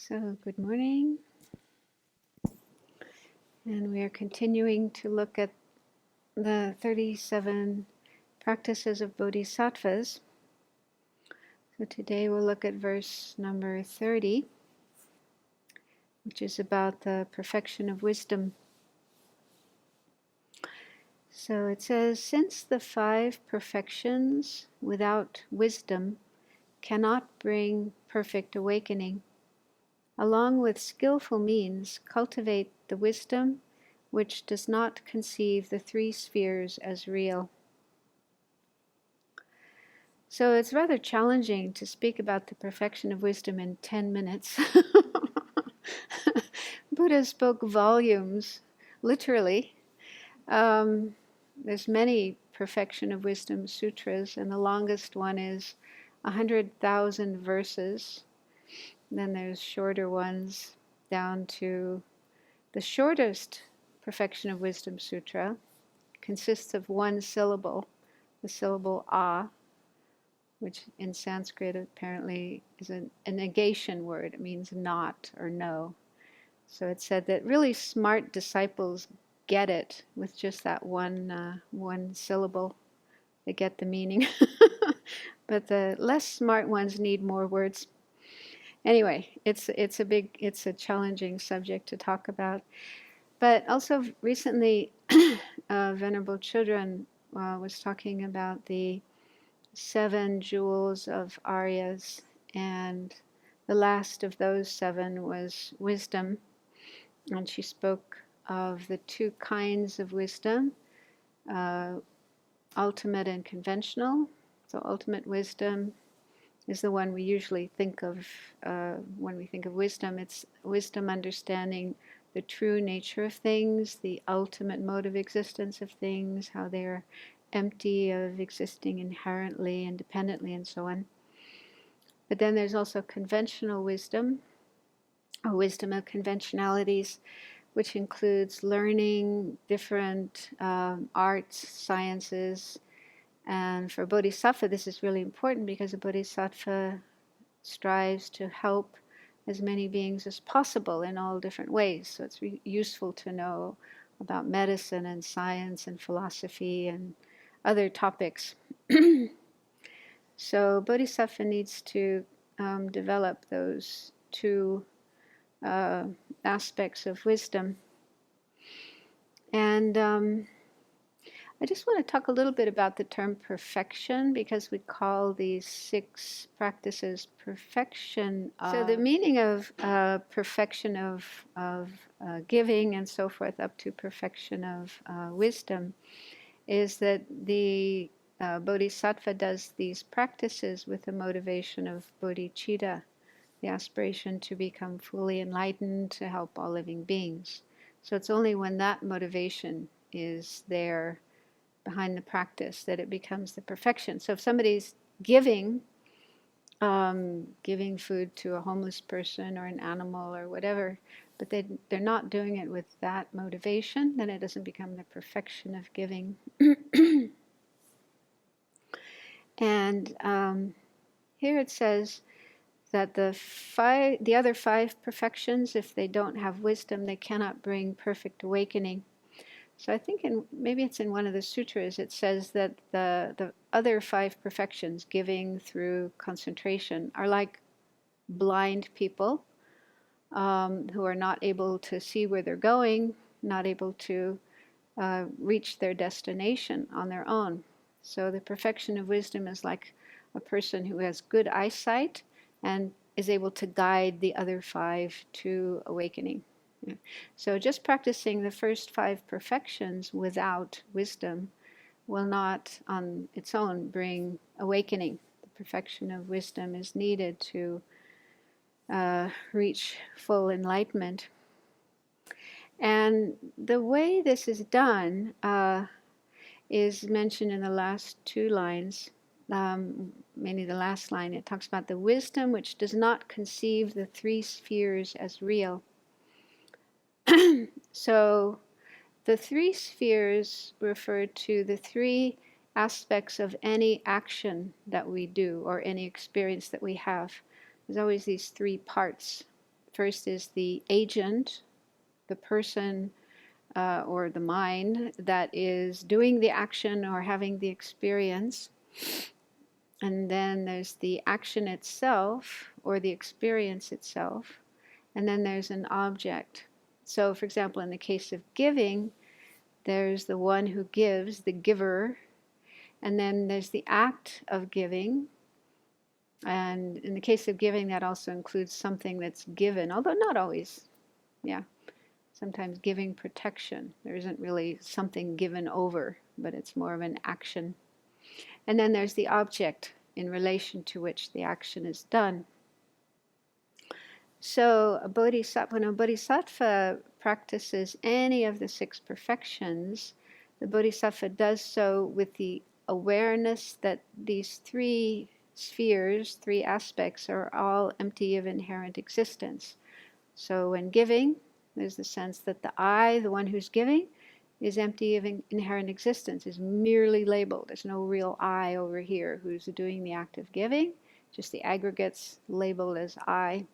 So, good morning, and we are continuing to look at the 37 practices of bodhisattvas. So, today we'll look at verse number 30, which is about the perfection of wisdom. So, it says, since the 5 perfections without wisdom cannot bring perfect awakening, along with skillful means, cultivate the wisdom which does not conceive the 3 spheres as real. So it's rather challenging to speak about the perfection of wisdom in 10 minutes. Buddha spoke volumes, literally. There's many perfection of wisdom sutras, and the longest one is 100,000 verses. Then there's shorter ones down to the shortest perfection of wisdom sutra consists of 1 syllable, the syllable "a," which in Sanskrit apparently is a negation word. It means not or no. So it said that really smart disciples get it with just that one syllable. They get the meaning. But the less smart ones need more words. Anyway, it's a challenging subject to talk about. But also recently, Venerable Children was talking about the 7 jewels of Aryas, and the last of those 7 was wisdom. And she spoke of the 2 kinds of wisdom, ultimate and conventional. So ultimate wisdom is the one we usually think of when we think of wisdom. It's wisdom understanding the true nature of things, the ultimate mode of existence of things, how they're empty of existing inherently, independently, and so on. But then there's also conventional wisdom, or wisdom of conventionalities, which includes learning different arts, sciences. And for Bodhisattva, this is really important because a Bodhisattva strives to help as many beings as possible in all different ways. So it's useful to know about medicine and science and philosophy and other topics. So Bodhisattva needs to develop those 2 aspects of wisdom. And I just want to talk a little bit about the term perfection, because we call these 6 practices perfection. So the meaning of perfection of giving and so forth, up to perfection of wisdom, is that the bodhisattva does these practices with the motivation of bodhicitta, the aspiration to become fully enlightened, to help all living beings. So it's only when that motivation is there behind the practice that it becomes the perfection. So if somebody's giving food to a homeless person or an animal or whatever, but they're not doing it with that motivation, then it doesn't become the perfection of giving. And here it says that the other 5 perfections, if they don't have wisdom, they cannot bring perfect awakening. So I think maybe it's in one of the sutras, it says that the other 5 perfections, giving through concentration, are like blind people who are not able to see where they're going, not able to reach their destination on their own. So the perfection of wisdom is like a person who has good eyesight and is able to guide the other 5 to awakening. Yeah. So just practicing the first 5 perfections without wisdom will not on its own bring awakening. The perfection of wisdom is needed to reach full enlightenment. And the way this is done is mentioned in the last 2 lines, mainly the last line. It talks about the wisdom which does not conceive the 3 spheres as real. So the 3 spheres refer to the 3 aspects of any action that we do or any experience that we have. There's always these 3 parts. First is the agent, the person or the mind that is doing the action or having the experience. And then there's the action itself or the experience itself. And then there's an object. So, for example, in the case of giving, there's the one who gives, the giver. And then there's the act of giving. And in the case of giving, that also includes something that's given, although not always. Yeah. Sometimes giving protection. There isn't really something given over, but it's more of an action. And then there's the object in relation to which the action is done. So when a bodhisattva practices any of the 6 perfections, the bodhisattva does so with the awareness that these 3 spheres, 3 aspects, are all empty of inherent existence. So when giving, there's the sense that the I, the one who's giving, is empty of inherent existence, is merely labeled. There's no real I over here who's doing the act of giving, just the aggregates labeled as I.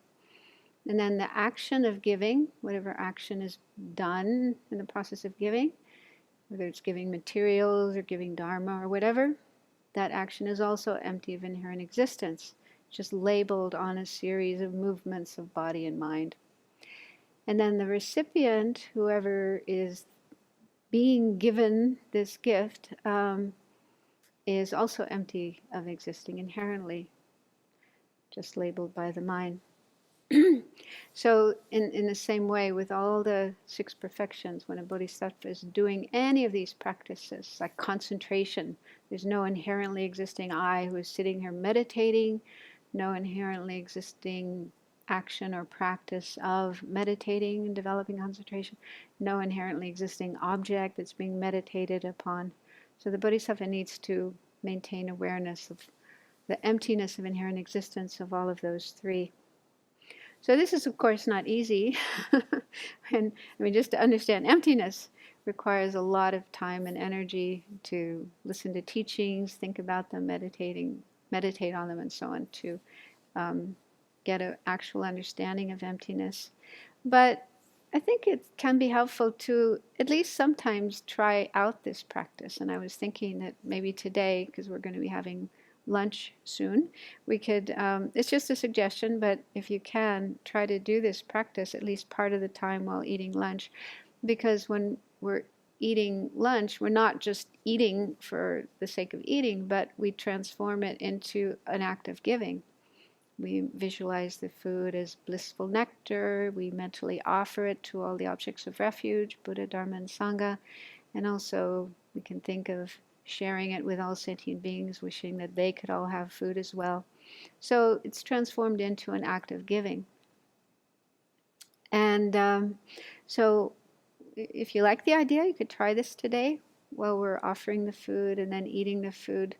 And then the action of giving, whatever action is done in the process of giving, whether it's giving materials or giving dharma or whatever, that action is also empty of inherent existence, just labeled on a series of movements of body and mind. And then the recipient, whoever is being given this gift, is also empty of existing inherently, just labeled by the mind. So in the same way, with all the 6 perfections, when a bodhisattva is doing any of these practices, like concentration, there's no inherently existing I who is sitting here meditating, no inherently existing action or practice of meditating and developing concentration, no inherently existing object that's being meditated upon. So the bodhisattva needs to maintain awareness of the emptiness of inherent existence of all of those 3. So this is, of course, not easy. And I mean, just to understand emptiness requires a lot of time and energy to listen to teachings, think about them, meditate on them, and so on, to get an actual understanding of emptiness. But I think it can be helpful to at least sometimes try out this practice. And I was thinking that maybe today, because we're going to be having lunch soon, we could, it's just a suggestion, but if you can, try to do this practice at least part of the time while eating lunch. Because when we're eating lunch, we're not just eating for the sake of eating, but we transform it into an act of giving. We visualize the food as blissful nectar. We mentally offer it to all the objects of refuge, Buddha, Dharma, and Sangha. And also we can think of sharing it with all sentient beings, wishing that they could all have food as well. So it's transformed into an act of giving. And so if you like the idea, you could try this today while we're offering the food and then eating the food.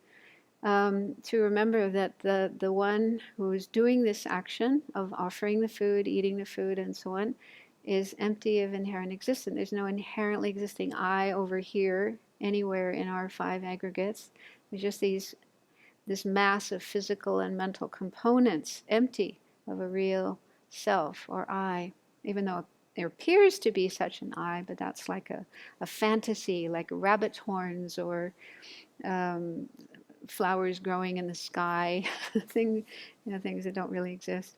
To remember that the one who is doing this action of offering the food, eating the food, and so on, is empty of inherent existence. There's no inherently existing I over here anywhere in our 5 aggregates. There's just this mass of physical and mental components, empty of a real self or I, even though there appears to be such an I, but that's like a fantasy, like rabbit's horns or flowers growing in the sky, things that don't really exist.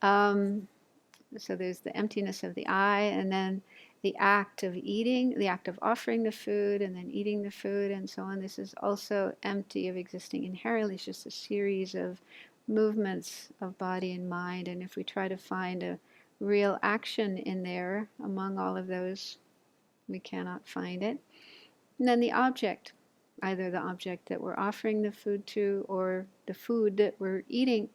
So there's the emptiness of the I, and then the act of eating, the act of offering the food, and then eating the food, and so on. This is also empty of existing inherently. It's just a series of movements of body and mind. And if we try to find a real action in there among all of those, we cannot find it. And then the object, either the object that we're offering the food to or the food that we're eating.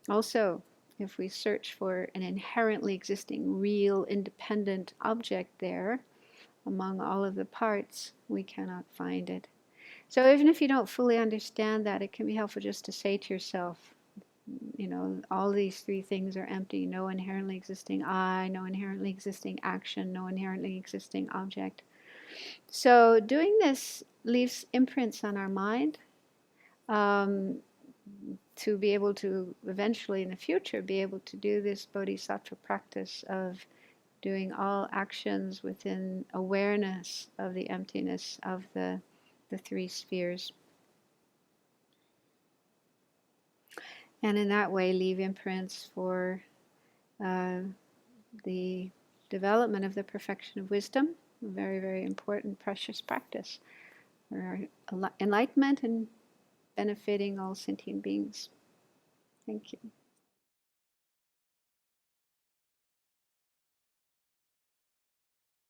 Also, if we search for an inherently existing, real, independent object there among all of the parts, we cannot find it. So even if you don't fully understand that, it can be helpful just to say to yourself, all these 3 things are empty. No inherently existing I, no inherently existing action, no inherently existing object. So doing this leaves imprints on our mind. to be able to eventually in the future be able to do this bodhisattva practice of doing all actions within awareness of the emptiness of the three spheres. And in that way leave imprints for the development of the perfection of wisdom, a very, very important, precious practice for our enlightenment and benefiting all sentient beings. Thank you.